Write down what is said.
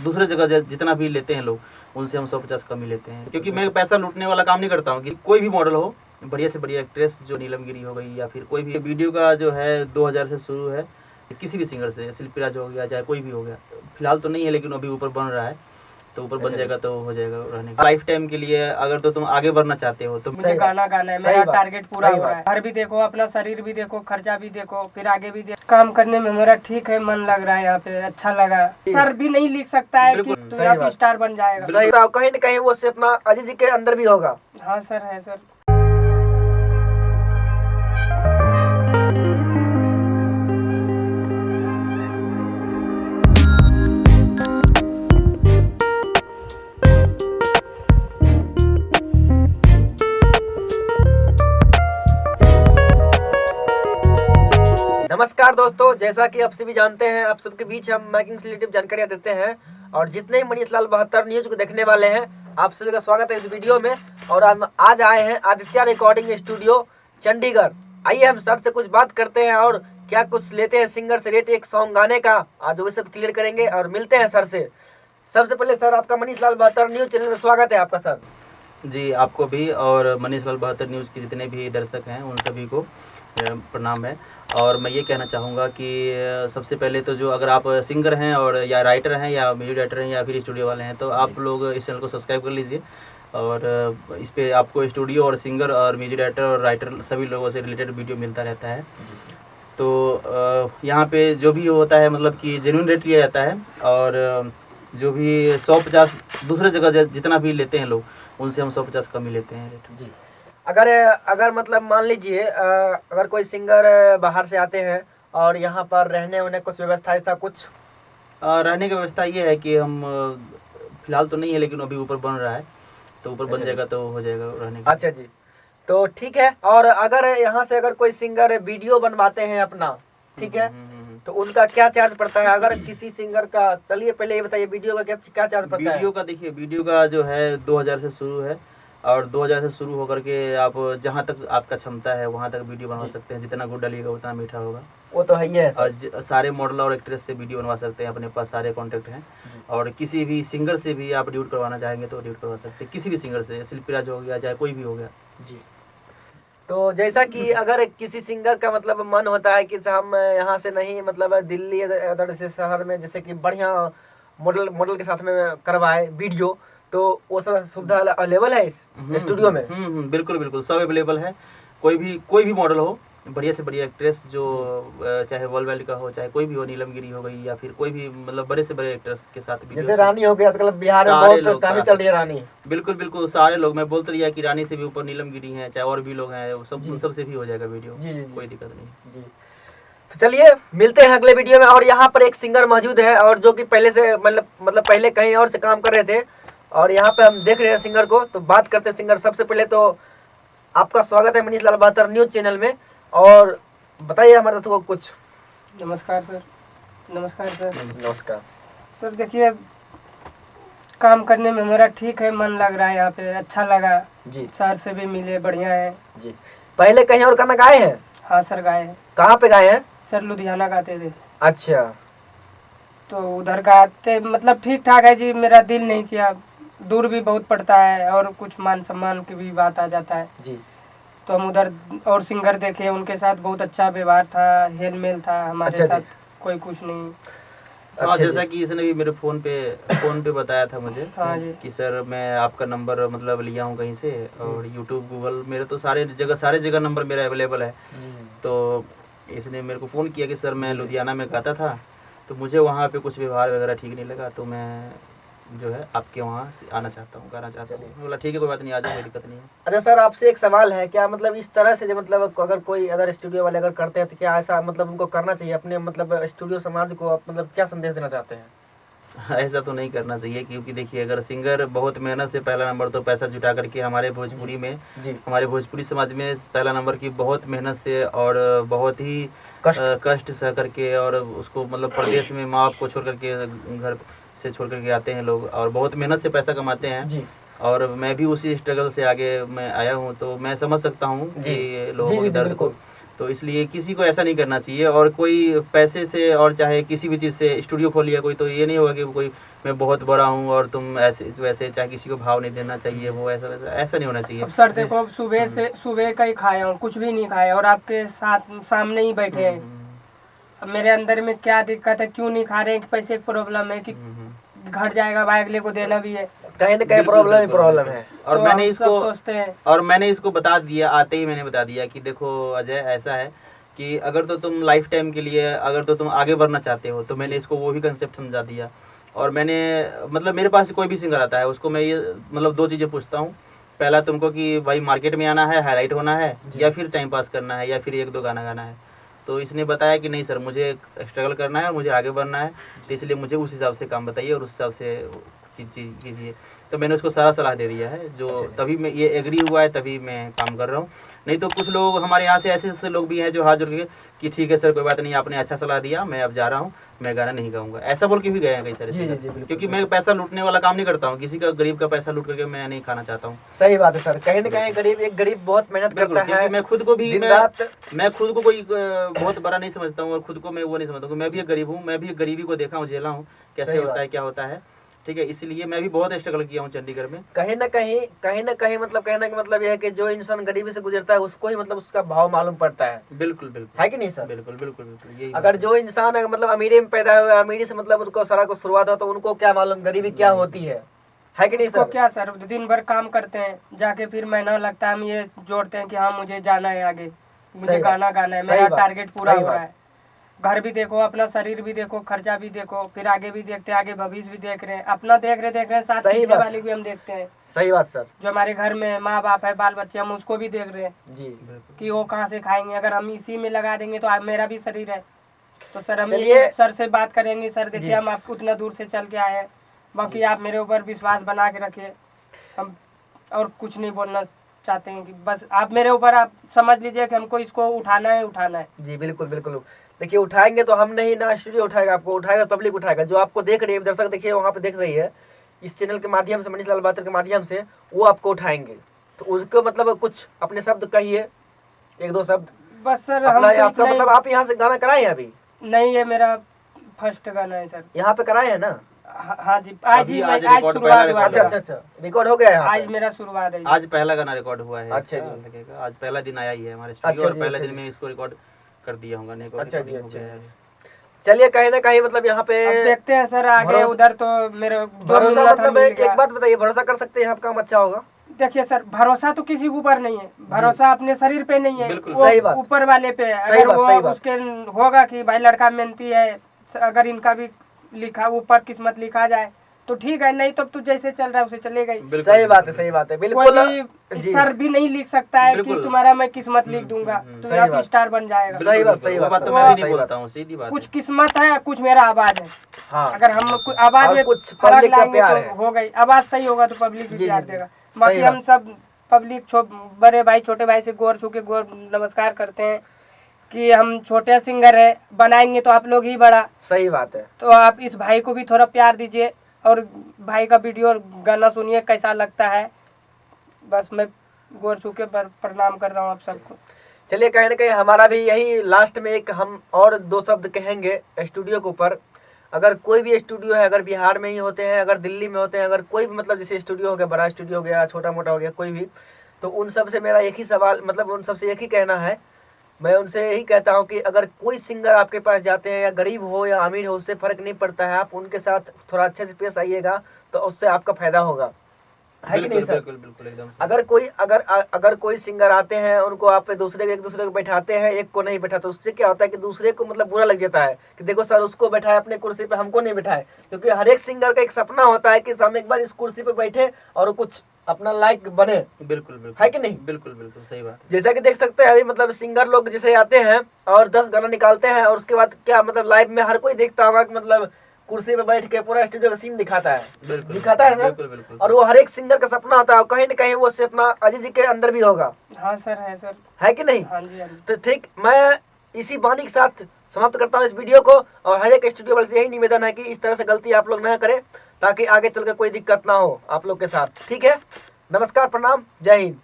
दूसरे जगह जितना भी लेते हैं लोग उनसे हम 150 कम ही लेते हैं, क्योंकि मैं पैसा लूटने वाला काम नहीं करता हूँ। कि कोई भी मॉडल हो, बढ़िया से बढ़िया एक्ट्रेस जो नीलम गिरी हो गई या फिर कोई भी वीडियो का जो है 2000 से शुरू है, किसी भी सिंगर से, शिल्पी राज हो गया चाहे कोई भी हो गया। फिलहाल तो नहीं है लेकिन अभी ऊपर बन रहा है, तो ऊपर बन जाएगा तो हो जाएगा रहने का लाइफ टाइम के लिए। अगर तो तुम आगे बढ़ना चाहते हो तो मुझे गाना गाना है, मेरा टारगेट पूरा हो रहा है। घर भी देखो, अपना शरीर भी देखो, खर्चा भी देखो, फिर आगे भी देखो। काम करने में मेरा ठीक है, मन लग रहा है यहाँ पे, अच्छा लगा। सर भी नहीं लिख सकता है कि तू यहाँ स्टार बन जाएगा। सही, कहीं न कहीं वो से अपना अजय जी के अंदर भी होगा। हाँ सर, है सर। नमस्कार दोस्तों, जैसा कि आप सभी जानते हैं, आप सबके बीच हम मेकिंग से रिलेटेड जानकारियां देते हैं और जितने ही मनीष लाल 72 न्यूज को देखने वाले हैं, आप सभी का स्वागत है इस वीडियो में। और हम आज आए हैं आदित्य रिकॉर्डिंग स्टूडियो चंडीगढ़। आइए हम सर से कुछ बात करते हैं और क्या कुछ लेते हैं सिंगर से रेट एक सॉन्ग गाने का, आज वो सब क्लियर करेंगे और मिलते हैं सर से। सबसे पहले सर, आपका मनीष लाल 72 न्यूज चैनल में स्वागत है आपका सर। जी, आपको भी और मनीष लाल 72 न्यूज़ के जितने भी दर्शक हैं उन सभी को प्रणाम है। और मैं ये कहना चाहूँगा कि सबसे पहले तो जो अगर आप सिंगर हैं और या राइटर हैं या म्यूजिक डायरेक्टर हैं या फिर स्टूडियो वाले हैं, तो आप लोग इस चैनल को सब्सक्राइब कर लीजिए। और इस पे आपको स्टूडियो और सिंगर और म्यूजिक डायरेक्टर और राइटर सभी लोगों से रिलेटेड वीडियो मिलता रहता है। तो यहाँ पे जो भी होता है मतलब कि जेन्युइन रेट लिया जाता है, और जो भी 150 दूसरे जगह जितना भी लेते हैं लोग उनसे हम 150 कम ही लेते हैं रेट। जी, अगर मतलब मान लीजिए अगर कोई सिंगर बाहर से आते हैं और यहाँ पर रहने होने कुछ व्यवस्था ऐसा कुछ? रहने की व्यवस्था ये है कि हम फिलहाल तो नहीं है लेकिन अभी ऊपर बन रहा है, तो ऊपर बन जाएगा तो हो जाएगा रहने का। अच्छा जी, तो ठीक है। और अगर यहाँ से अगर कोई सिंगर वीडियो बनवाते हैं अपना, ठीक है, तो उनका क्या चार्ज पड़ता है? अगर किसी सिंगर का, चलिए पहले ये बताइए वीडियो का क्या चार्ज पड़ता है? वीडियो का देखिए, वीडियो का जो है 2000 से शुरू है, और 2000 से शुरू होकर के आप जहाँ तक आपका क्षमता है वहाँ तक वीडियो बनवा सकते हैं। जितना गुड़ डालिएगा उतना मीठा होगा, वो तो है ही है। और सारे मॉडल और एक्ट्रेस से वीडियो बनवा सकते हैं, अपने पास सारे कॉन्टैक्ट हैं। और किसी भी सिंगर से भी आप ड्यूट करवाना चाहेंगे तो ड्यूट करवा सकते हैं, किसी भी सिंगर से, शिल्पी राज हो गया चाहे कोई भी हो गया जी। तो जैसा कि अगर किसी सिंगर का मतलब मन होता है कि हम यहाँ से नहीं, मतलब दिल्ली अदर से शहर में जैसे कि बढ़िया मॉडल के साथ में करवाए वीडियो, तो वो सब सुविधा अवेलेबल है इस स्टूडियो में? बिल्कुल बिल्कुल, सब अवेलेबल है। कोई भी मॉडल हो, बढ़िया से बढ़िया एक्ट्रेस जो चाहे वर्ल्ड वाइड का हो चाहे कोई भी हो, नीलम गिरी हो गई या फिर कोई भी मतलब बड़े से बड़े एक्ट्रेस के साथ भी, जैसे रानी हो गया, आजकल बिहार में बहुत काफी चल रही है रानी। बिल्कुल बिल्कुल, सारे लोग, मैं बोलते दिया कि रानी से भी ऊपर नीलम गिरी है, चाहे और भी लोग हैं, उन सब से भी हो जाएगा वीडियो। कोई दिक्कत नहीं जी। तो चलिए मिलते हैं अगले वीडियो में। और यहाँ पर एक सिंगर मौजूद है और जो कि पहले से मतलब पहले कहीं और से काम कर रहे थे और यहाँ पे हम देख रहे हैं सिंगर को, तो बात करते हैं सिंगर। सबसे पहले तो आपका स्वागत है मनीष लाल 72 न्यूज चैनल में, और बताइए हमारे दोस्तों को कुछ। नमस्कार सर। नमस्कार सर। नमस्कार सर। देखिए, काम करने में मेरा ठीक है, मन लग रहा है यहाँ पे, अच्छा लगा जी। सर से भी मिले, बढ़िया है जी। पहले कहीं और गाना गाए हैं? हाँ सर, गाए हैं। कहाँ पे गाए हैं? सर लुधियाना गाते थे। अच्छा, तो उधर गाते मतलब ठीक ठाक है जी, मेरा दिल नहीं किया, दूर भी बहुत पड़ता है और कुछ मान सम्मान की भी बात आ जाता है जी। तो हम उधर और सिंगर देखे, उनके साथ बहुत अच्छा व्यवहार था, हेल मेल था हमारे साथ, कोई कुछ नहीं। हाँ, जैसा कि इसने भी मेरे फोन पे बताया था मुझे। हाँ जी। कि सर मैं आपका नंबर मतलब लिया हूँ कहीं से, और यूट्यूब गूगल मेरे तो सारे जगह नंबर मेरा अवेलेबल है। तो इसने मेरे को फ़ोन किया कि सर मैं लुधियाना में गाता था, तो मुझे वहाँ पे कुछ व्यवहार वगैरह ठीक नहीं लगा, तो मैं जो है आपके वहाँ से आना चाहता हूँ, गाना चाहता हूँ। बोला ठीक है, कोई बात नहीं, आ जाओ, कोई दिक्कत नहीं है। अच्छा सर, आपसे एक सवाल है, क्या मतलब इस तरह से जो मतलब अगर कोई अदर स्टूडियो वाले अगर करते हैं तो क्या ऐसा मतलब उनको करना चाहिए अपने मतलब स्टूडियो समाज को? आप मतलब क्या संदेश देना चाहते हैं? ऐसा तो नहीं करना चाहिए, क्योंकि देखिए अगर सिंगर बहुत मेहनत से, पहला नंबर तो पैसा जुटा करके हमारे भोजपुरी में हमारे भोजपुरी समाज में पहला नंबर की बहुत मेहनत से और बहुत ही कष्ट सह करके, और उसको मतलब प्रदेश में माँ बाप को छोड़ करके, घर से छोड़ करके आते हैं लोग और बहुत मेहनत से पैसा कमाते हैं जी। और मैं भी उसी स्ट्रगल से आगे मैं आया हूँ, तो मैं समझ सकता हूँ कि लोगों के दर्द को। तो इसलिए किसी को ऐसा नहीं करना चाहिए। और कोई पैसे से और चाहे किसी भी चीज़ से स्टूडियो खोल लिया कोई, तो ये नहीं होगा कि कोई मैं बहुत बड़ा हूँ और तुम ऐसे वैसे, चाहे किसी को भाव नहीं देना चाहिए, वो ऐसा वैसा ऐसा नहीं होना चाहिए। अब सर देखो सुबह का ही खाया हूँ, कुछ भी नहीं खाया और आपके साथ सामने ही बैठे हैं। अब मेरे अंदर में क्या दिक्कत है, क्यों नहीं खा रहे हैं कि पैसे की प्रॉब्लम है कि घट जाएगा, भाई अगले को देना भी है, कहीं ना कहीं प्रॉब्लम ही प्रॉब्लम है। और तो मैंने हम इसको सब सोचते हैं। और मैंने इसको बता दिया, आते ही मैंने बता दिया कि देखो अजय ऐसा है कि अगर तो तुम लाइफ टाइम के लिए अगर तो तुम आगे बढ़ना चाहते हो, तो मैंने इसको वो भी कंसेप्ट समझा दिया। और मैंने मतलब मेरे पास कोई भी सिंगर आता है उसको मैं ये मतलब 2 चीज़ें पूछता हूँ। पहला तुमको कि भाई मार्केट में आना है, हाईलाइट होना है, या फिर टाइम पास करना है, या फिर 1-2 गाना गाना है। तो इसने बताया कि नहीं सर, मुझे स्ट्रगल करना है और मुझे आगे बढ़ना है, तो इसलिए मुझे उस हिसाब से काम बताइए और उस हिसाब से कीजिए। तो मैंने उसको सारा सलाह दे दिया है, जो तभी मैं ये एग्री हुआ है, तभी मैं काम कर रहा हूँ। नहीं तो कुछ लोग हमारे यहाँ से ऐसे लोग भी हैं जो हाथ जोड़ के कि ठीक है सर कोई बात नहीं, आपने अच्छा सलाह दिया, मैं अब जा रहा हूँ, मैं गाना नहीं गाऊंगा, ऐसा बोल के भी गए हैं कई सारे सिंगर। क्योंकि मैं पैसा लूटने वाला काम नहीं करता हूँ, किसी का गरीब का पैसा लूट करके मैं नहीं खाना चाहता हूँ। सही बात है सर, कहीं ना कहीं गरीब बहुत मेहनत करता है। मैं खुद को भी मैं खुद को कोई बहुत बड़ा नहीं समझता हूँ और खुद को मैं वो नहीं समझता हूँ। मैं भी एक गरीब हूँ, मैं भी गरीबी को देखा हूँ, झेला हूँ, कैसे होता है क्या होता है, ठीक है। इसलिए मैं भी बहुत स्ट्रगल किया हूँ चंडीगढ़ में। कहीं ना कहीं मतलब कहने का मतलब यह है कि जो इंसान गरीबी से गुजरता है उसको ही मतलब उसका भाव मालूम पड़ता है। बिल्कुल है कि नहीं सर? बिल्कुल यही। अगर जो इंसान मतलब अमीरी में पैदा हुआ, अमीरी से मतलब उनको सारा कुछ शुरुआत हो, तो उनको क्या मालूम गरीबी क्या होती है कि नहीं सर? क्या सर, दिन भर काम करते हैं, जाके फिर महीना लगता है, हम ये जोड़ते हैं कि हाँ मुझे जाना है आगे, मुझे गाना गाना है, मेरा टारगेट पूरा हो रहा है। घर भी देखो, अपना शरीर भी देखो, खर्चा भी देखो, फिर आगे भी देखते हैं, आगे भविष्य भी देख रहे हैं, अपना देख रहे हैं, साथ पीछे वाले भी हम देखते हैं। सही बात सर। जो हमारे घर में माँ बाप है, बाल बच्चे, हम उसको भी देख रहे हैं जी कि वो कहाँ से खाएंगे। अगर हम इसी में लगा देंगे तो मेरा भी शरीर है, तो सर हम सर से बात करेंगे, सर देखिए हम आपको उतना दूर से चल के आए हैं, बाकी आप मेरे ऊपर विश्वास बना के रखिए। हम और कुछ नहीं बोलना चाहते हैं कि बस आप मेरे ऊपर आप समझ लीजिए कि हमको इसको उठाना है। जी बिल्कुल। देखिए उठाएंगे तो हम नहीं ना, स्टूडियो उठाएगा, आपको उठाएगा, पब्लिक उठाएगा। जो आपको देख रही है दर्शक, देखिए वहाँ पे देख रही है, इस चैनल के माध्यम से, मनीष लाल बहत्तर के माध्यम से, वो आपको उठाएंगे। तो उसको मतलब कुछ अपने शब्द कहिए, 1-2 शब्द बस सर। आपका मतलब आप यहाँ से गाना कराए हैं? अभी नहीं, ये मेरा फर्स्ट गाना है सर। यहाँ पे कराए हैं ना? हाँ जी, आज शुरुआत हुआ। अच्छा, रिकॉर्ड हो गया है? आज मेरा शुरुआत है, आज पहला गाना रिकॉर्ड हुआ है। अच्छा जी, आज पहला दिन आया ही है हमारे स्टूडियो और पहले दिन में इसको रिकॉर्ड कर दिया होगा। अच्छा जी, चलिए कहीं ना कहीं मतलब यहाँ पे देखते हैं सर आगे उधर। तो मेरे भरोसा मतलब एक बात बताइए, भरोसा कर सकते हैं आप काम अच्छा होगा? देखिए सर, भरोसा तो किसी के ऊपर नहीं है, भरोसा अपने शरीर पे नहीं है, सही बात, ऊपर वाले पे है। अगर वो उसके होगा कि भाई लड़का मेहनती है, अगर इनका भी लिखा ऊपर किस्मत लिखा जाए तो ठीक है, नहीं तो तू जैसे चल रहा है उसे चलेगा ही। सही बात है बिल्कुल। सर भी नहीं लिख सकता है कि तुम्हारा मैं किस्मत लिख दूंगा तो यहाँ स्टार बन जाएगा। सही बात तो मैं नहीं बोलता हूँ, सीधी बात। कुछ किस्मत है, कुछ मेरा आवाज है। हाँ। अगर हम आवाज में कुछ पब्लिक का प्यार है, हो गई आवाज सही होगा तो पब्लिक भी प्यार देगा। बाकी हम सब पब्लिक बड़े भाई छोटे भाई से गोर छू के गोर नमस्कार करते हैं कि हम छोटे सिंगर है, बनाएंगे तो आप लोग ही बड़ा। सही बात है। तो आप इस भाई को भी थोड़ा प्यार दीजिए और भाई का वीडियो गाना सुनिए कैसा लगता है। बस मैं गोर छू के प्रणाम कर रहा हूँ आप सबको। चलिए कहीं ना कहीं हमारा भी यही लास्ट में एक हम और 2 शब्द कहेंगे स्टूडियो के ऊपर। अगर कोई भी स्टूडियो है, अगर बिहार में ही होते हैं, अगर दिल्ली में होते हैं, अगर कोई भी मतलब जैसे स्टूडियो हो गया, बड़ा स्टूडियो हो गया, छोटा मोटा हो गया, कोई भी, तो उन सब से मेरा एक ही सवाल, मतलब उन सब से एक ही कहना है, मैं उनसे यही कहता हूं कि अगर कोई सिंगर आपके पास जाते हैं, या गरीब हो या अमीर हो, उससे फ़र्क नहीं पड़ता है, आप उनके साथ थोड़ा अच्छे से पेश आइएगा तो उससे आपका फायदा होगा, है कि नहीं सर? बिल्कुल एकदम। अगर कोई सिंगर आते हैं, उनको आप एक दूसरे को बैठाते हैं, एक को नहीं बैठाते, उससे क्या होता है कि दूसरे को मतलब बुरा लग जाता है कि देखो सर उसको बैठाए अपने कुर्सी पे, हमको नहीं बैठाए। क्योंकि हर एक सिंगर का एक सपना होता है कि हम एक बार इस कुर्सी पे बैठे और कुछ अपना लाइक बने। बिल्कुल है कि नहीं? बिल्कुल सही बात। जैसा कि देख सकते हैं अभी मतलब सिंगर लोग जैसे आते हैं और 10 गाना निकालते हैं और उसके बाद क्या मतलब लाइव में हर कोई देखता होगा कि मतलब कुर्सी पे बैठ के पूरा स्टूडियो का सीन दिखाता है सर। बिल्कुल। और वो हर एक सिंगर का सपना होता है, कहीं न कहीं वो सपना अजय जी के अंदर भी होगा। हाँ सर, है सर, है कि नहीं? हाँ जी। तो ठीक, मैं इसी वाणी के साथ समाप्त करता हूँ इस वीडियो को। और हर एक स्टूडियो वाले से यही निवेदन है कि इस तरह से गलती आप लोग न करें ताकि आगे चलकर कोई दिक्कत ना हो आप लोग के साथ। ठीक है, नमस्कार, प्रणाम, जय हिंद।